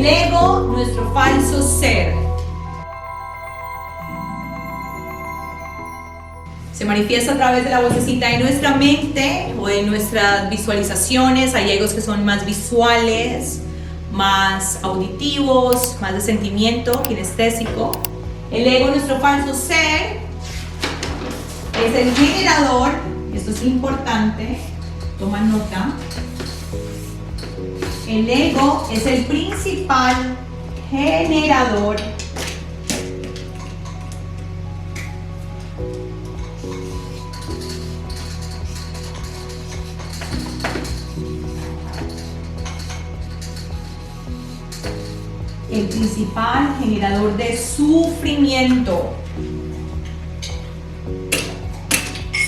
El ego, nuestro falso ser. Se manifiesta a través de la vocecita de nuestra mente o de nuestras visualizaciones. Hay egos que son más visuales, más auditivos, más de sentimiento, kinestésico. El ego, nuestro falso ser, es el generador. Esto es importante, toma nota. El ego es el principal generador de sufrimiento.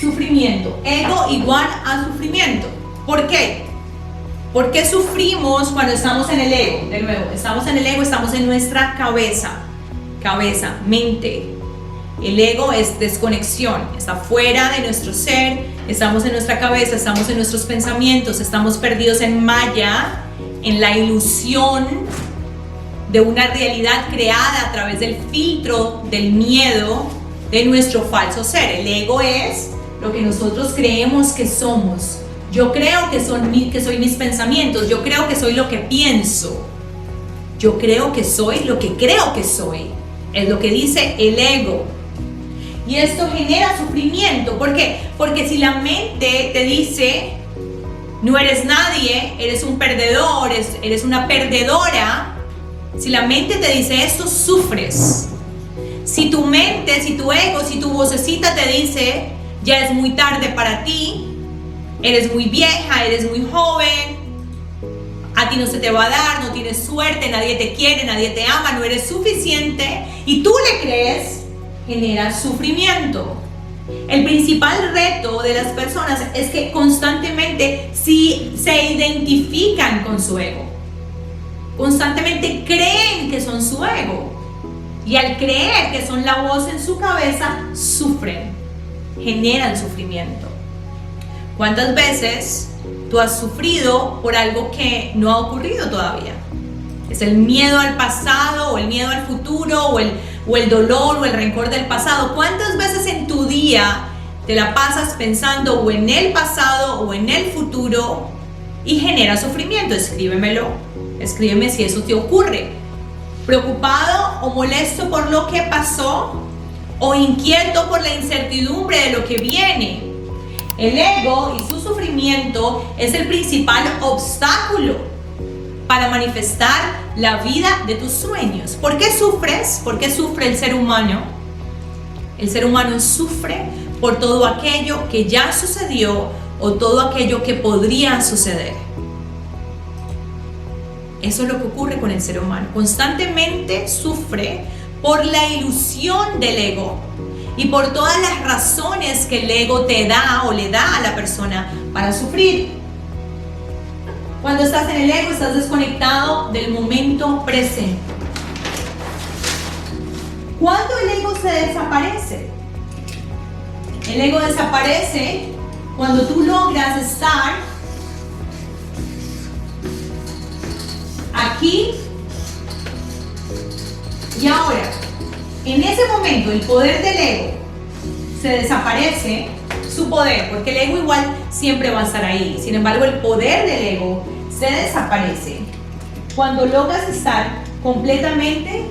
Sufrimiento. Ego igual a sufrimiento. ¿Por qué? ¿Por qué sufrimos cuando estamos en el ego? De nuevo, estamos en el ego, estamos en nuestra cabeza, mente. El ego es desconexión, está fuera de nuestro ser, estamos en nuestra cabeza, estamos en nuestros pensamientos, estamos perdidos en Maya, en la ilusión de una realidad creada a través del filtro del miedo de nuestro falso ser. El ego es lo que nosotros creemos que somos. Yo creo que soy mis pensamientos, yo creo que soy lo que pienso, yo creo que soy lo que creo que soy, es lo que dice el ego. Y esto genera sufrimiento. ¿Por qué? Porque si la mente te dice, no eres nadie, eres un perdedor, eres una perdedora, si la mente te dice esto, sufres. Si tu mente, si tu ego, si tu vocecita te dice, ya es muy tarde para ti, eres muy vieja, eres muy joven, a ti no se te va a dar, no tienes suerte, nadie te quiere, nadie te ama, no eres suficiente, y tú le crees, genera sufrimiento. El principal reto de las personas es que constantemente se identifican con su ego. Constantemente creen que son su ego. Y al creer que son la voz en su cabeza, sufren, generan sufrimiento. ¿Cuántas veces tú has sufrido por algo que no ha ocurrido todavía? Es el miedo al pasado, o el miedo al futuro, o el dolor o el rencor del pasado. ¿Cuántas veces en tu día te la pasas pensando o en el pasado o en el futuro y genera sufrimiento? Escríbemelo, escríbeme si eso te ocurre. Preocupado o molesto por lo que pasó, o inquieto por la incertidumbre de lo que viene. El ego y su sufrimiento es el principal obstáculo para manifestar la vida de tus sueños. ¿Por qué sufres? ¿Por qué sufre el ser humano? El ser humano sufre por todo aquello que ya sucedió o todo aquello que podría suceder. Eso es lo que ocurre con el ser humano. Constantemente sufre por la ilusión del ego y por todas las razones que el ego te da o le da a la persona para sufrir. Cuando estás en el ego, estás desconectado del momento presente. ¿Cuándo el ego se desaparece? El ego desaparece cuando tú logras estar aquí y ahora. En ese momento el poder del ego se desaparece, su poder, porque el ego igual siempre va a estar ahí. Sin embargo, el poder del ego se desaparece cuando logras estar completamente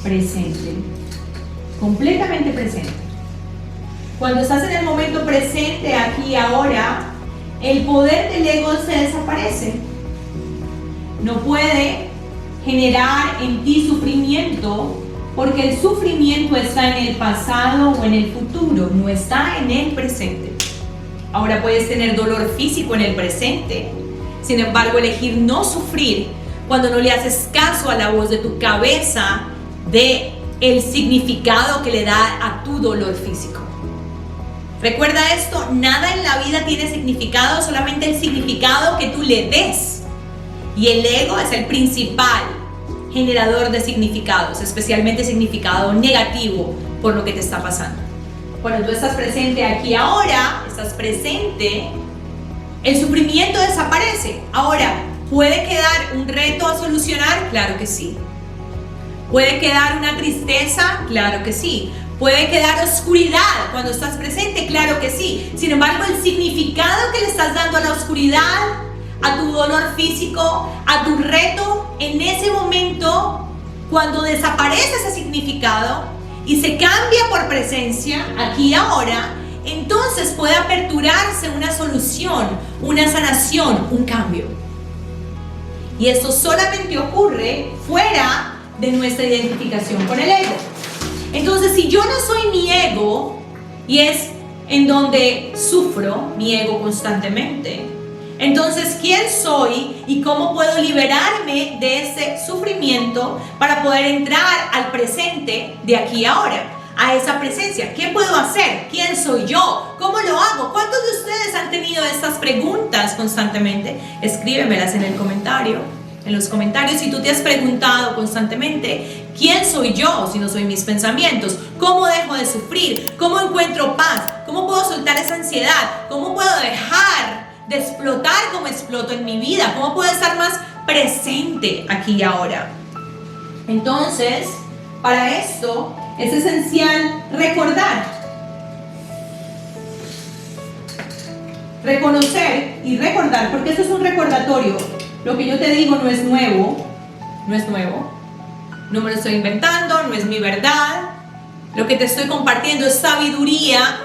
presente, completamente presente. Cuando estás en el momento presente, aquí y ahora, el poder del ego se desaparece. No puede generar en ti sufrimiento, porque el sufrimiento está en el pasado o en el futuro, no está en el presente. Ahora puedes tener dolor físico en el presente, sin embargo elegir no sufrir cuando no le haces caso a la voz de tu cabeza de el significado que le da a tu dolor físico. Recuerda esto, nada en la vida tiene significado, solamente el significado que tú le des. Y el ego es el principal generador de significados, especialmente significado negativo por lo que te está pasando. Cuando tú estás presente aquí ahora, estás presente, el sufrimiento desaparece. Ahora, ¿puede quedar un reto a solucionar? Claro que sí. ¿Puede quedar una tristeza? Claro que sí. ¿Puede quedar oscuridad cuando estás presente? Claro que sí. Sin embargo, el significado que le estás dando a la oscuridad, a tu dolor físico, a tu reto, en ese momento, cuando desaparece ese significado y se cambia por presencia, aquí y ahora, entonces puede aperturarse una solución, una sanación, un cambio. Y esto solamente ocurre fuera de nuestra identificación con el ego. Entonces, si yo no soy mi ego, y es en donde sufro mi ego constantemente, entonces, ¿quién soy y cómo puedo liberarme de ese sufrimiento para poder entrar al presente de aquí a ahora? A esa presencia. ¿Qué puedo hacer? ¿Quién soy yo? ¿Cómo lo hago? ¿Cuántos de ustedes han tenido estas preguntas constantemente? Escríbemelas en el comentario. En los comentarios, si tú te has preguntado constantemente, ¿quién soy yo si no soy mis pensamientos? ¿Cómo dejo de sufrir? ¿Cómo encuentro paz? ¿Cómo puedo soltar esa ansiedad? ¿Cómo puedo dejar de explotar como exploto en mi vida? ¿Cómo puedo estar más presente aquí y ahora? Entonces, para esto es esencial recordar, reconocer y recordar, porque esto es un recordatorio. Lo que yo te digo no es nuevo, no me lo estoy inventando, no es mi verdad. Lo que te estoy compartiendo es sabiduría,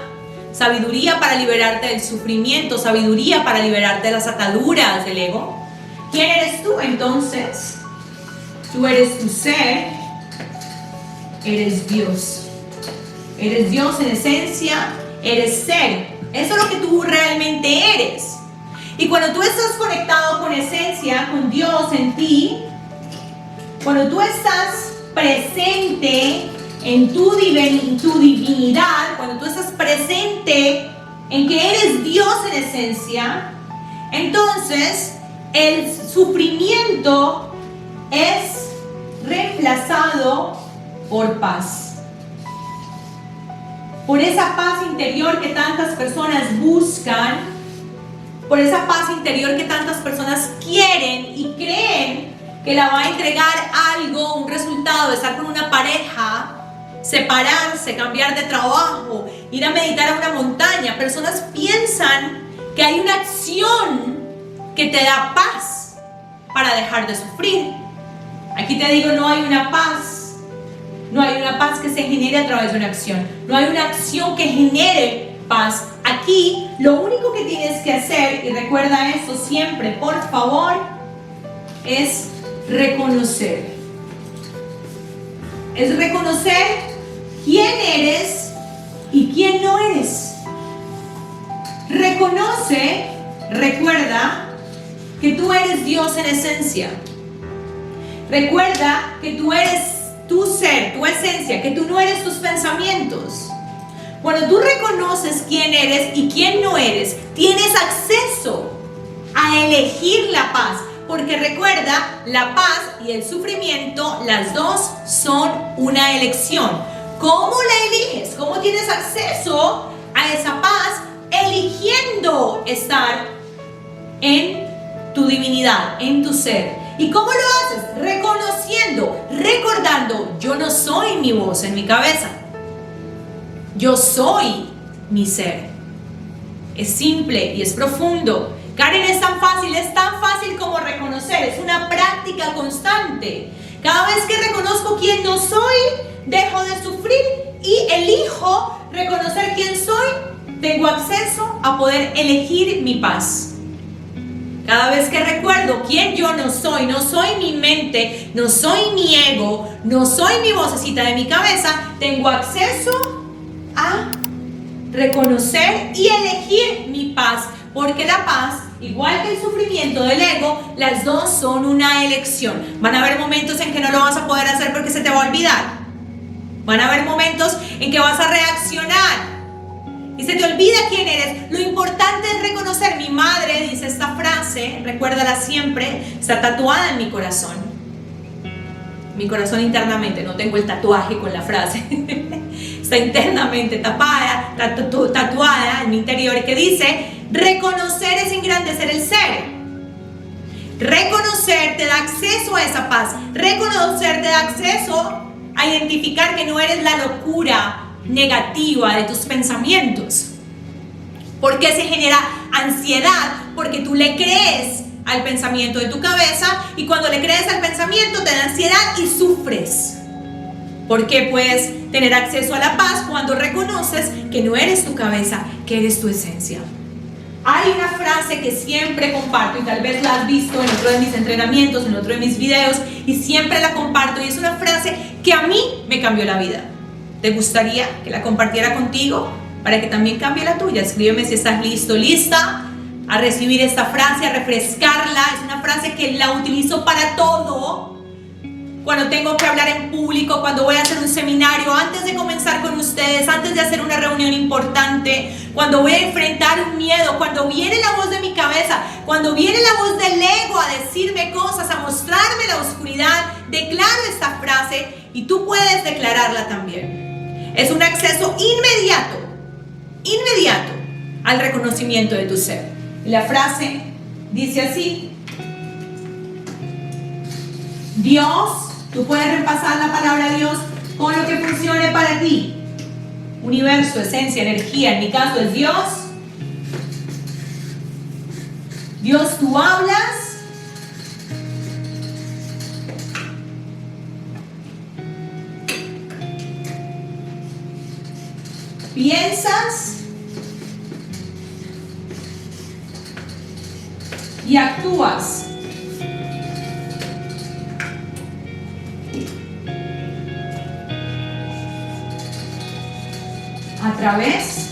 sabiduría para liberarte del sufrimiento, sabiduría para liberarte de las ataduras del ego. ¿Quién eres tú entonces? Tú eres tu ser, eres Dios. Eres Dios en esencia, eres ser. Eso es lo que tú realmente eres. Y cuando tú estás conectado con esencia, con Dios en ti, cuando tú estás presente en tu divinidad, cuando tú estás presente en que eres Dios en esencia, entonces el sufrimiento es reemplazado por paz. Por esa paz interior que tantas personas buscan, por esa paz interior que tantas personas quieren y creen que la va a entregar algo, un resultado de estar con una pareja, separarse, cambiar de trabajo, ir a meditar a una montaña. Personas piensan que hay una acción que te da paz para dejar de sufrir. Aquí te digo, no hay una paz. No hay una paz que se genere a través de una acción. No hay una acción que genere paz. Aquí lo único que tienes que hacer, y recuerda esto siempre, por favor, es reconocer. Es reconocer quién eres y quién no eres. Reconoce, recuerda que tú eres Dios en esencia. Recuerda que tú eres tu ser, tu esencia, que tú no eres tus pensamientos. Cuando tú reconoces quién eres y quién no eres, tienes acceso a elegir la paz. Porque recuerda, la paz y el sufrimiento, las dos son una elección. ¿Cómo la eliges? ¿Cómo tienes acceso a esa paz? Eligiendo estar en tu divinidad, en tu ser. ¿Y cómo lo haces? Reconociendo, recordando, yo no soy mi voz en mi cabeza. Yo soy mi ser. Es simple y es profundo. Karen, es tan fácil como reconocer. Es una práctica constante. Cada vez que reconozco quién no soy, dejo de sufrir y elijo reconocer quién soy, tengo acceso a poder elegir mi paz. Cada vez que recuerdo quién yo no soy mi mente, no soy mi ego, no soy mi vocecita de mi cabeza, tengo acceso a reconocer y elegir mi paz, porque la paz, igual que el sufrimiento del ego, las dos son una elección. Van a haber momentos en que no lo vas a poder hacer porque se te va a olvidar. Van a haber momentos en que vas a reaccionar y se te olvida quién eres. Lo importante es reconocer. Mi madre dice esta frase, recuérdala siempre, está tatuada en mi corazón internamente, no tengo el tatuaje con la frase. está internamente tapada, tatuada en mi interior, que dice: reconocer es engrandecer el ser. Reconocer te da acceso a esa paz. Reconocer te da acceso a identificar que no eres la locura negativa de tus pensamientos. ¿Por qué se genera ansiedad? Porque tú le crees al pensamiento de tu cabeza, y cuando le crees al pensamiento te da ansiedad y sufres. ¿Por qué puedes tener acceso a la paz? Cuando reconoces que no eres tu cabeza, que eres tu esencia. Hay una frase que siempre comparto, y tal vez la has visto en otro de mis entrenamientos, en otro de mis videos, y siempre la comparto, y es una frase que a mí me cambió la vida. ¿Te gustaría que la compartiera contigo para que también cambie la tuya? Escríbeme si estás listo, lista a recibir esta frase, a refrescarla. Es una frase que la utilizo para todo. Cuando tengo que hablar en público, cuando voy a hacer un seminario, antes de comenzar con ustedes, antes de hacer una reunión importante, cuando voy a enfrentar un miedo, cuando viene la voz de mi cabeza, cuando viene la voz del ego a decirme cosas, a mostrarme la oscuridad, declaro esta frase, y tú puedes declararla también. Es un acceso inmediato al reconocimiento de tu ser. Y la frase dice así: Dios, tú puedes repasar la palabra Dios con lo que funcione para ti. Universo, esencia, energía, en mi caso es Dios. Dios, tú hablas. Piensas. Y actúas. A través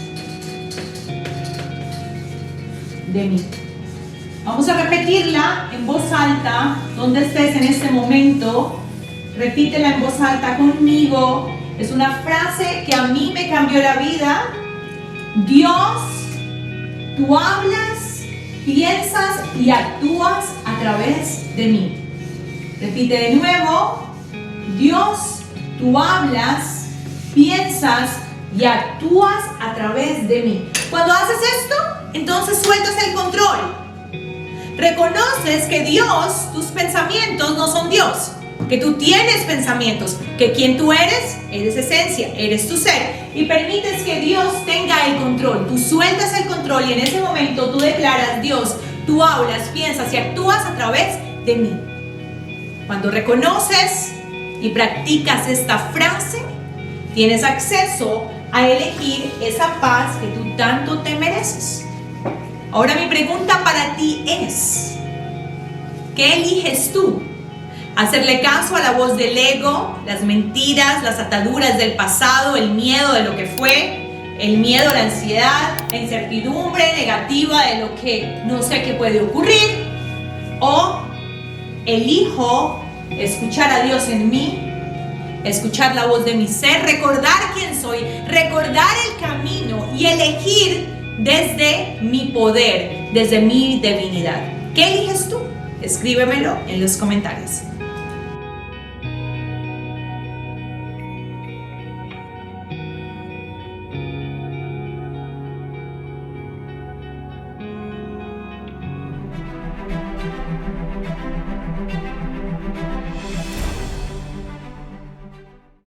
de mí. Vamos a repetirla en voz alta, donde estés en este momento. Repítela en voz alta conmigo. Es una frase que a mí me cambió la vida. Dios, tú hablas, piensas y actúas a través de mí. Repite de nuevo: Dios, tú hablas, piensas y actúas a través de mí. Cuando haces esto, entonces sueltas el control. Reconoces que Dios, tus pensamientos no son Dios, que tú tienes pensamientos, que quien tú eres esencia, eres tu ser, y permites que Dios tenga el control. Tú sueltas el control y en ese momento tú declaras: Dios, tú hablas, piensas y actúas a través de mí. Cuando reconoces y practicas esta frase, tienes acceso a elegir esa paz que tú tanto te mereces. Ahora mi pregunta para ti es: ¿qué eliges tú? ¿Hacerle caso a la voz del ego, las mentiras, las ataduras del pasado, el miedo de lo que fue, el miedo, la ansiedad, la incertidumbre negativa de lo que no sé qué puede ocurrir? ¿O elijo escuchar a Dios en mí, escuchar la voz de mi ser, recordar quién soy, recordar el camino y elegir desde mi poder, desde mi divinidad? ¿Qué eliges tú? Escríbemelo en los comentarios.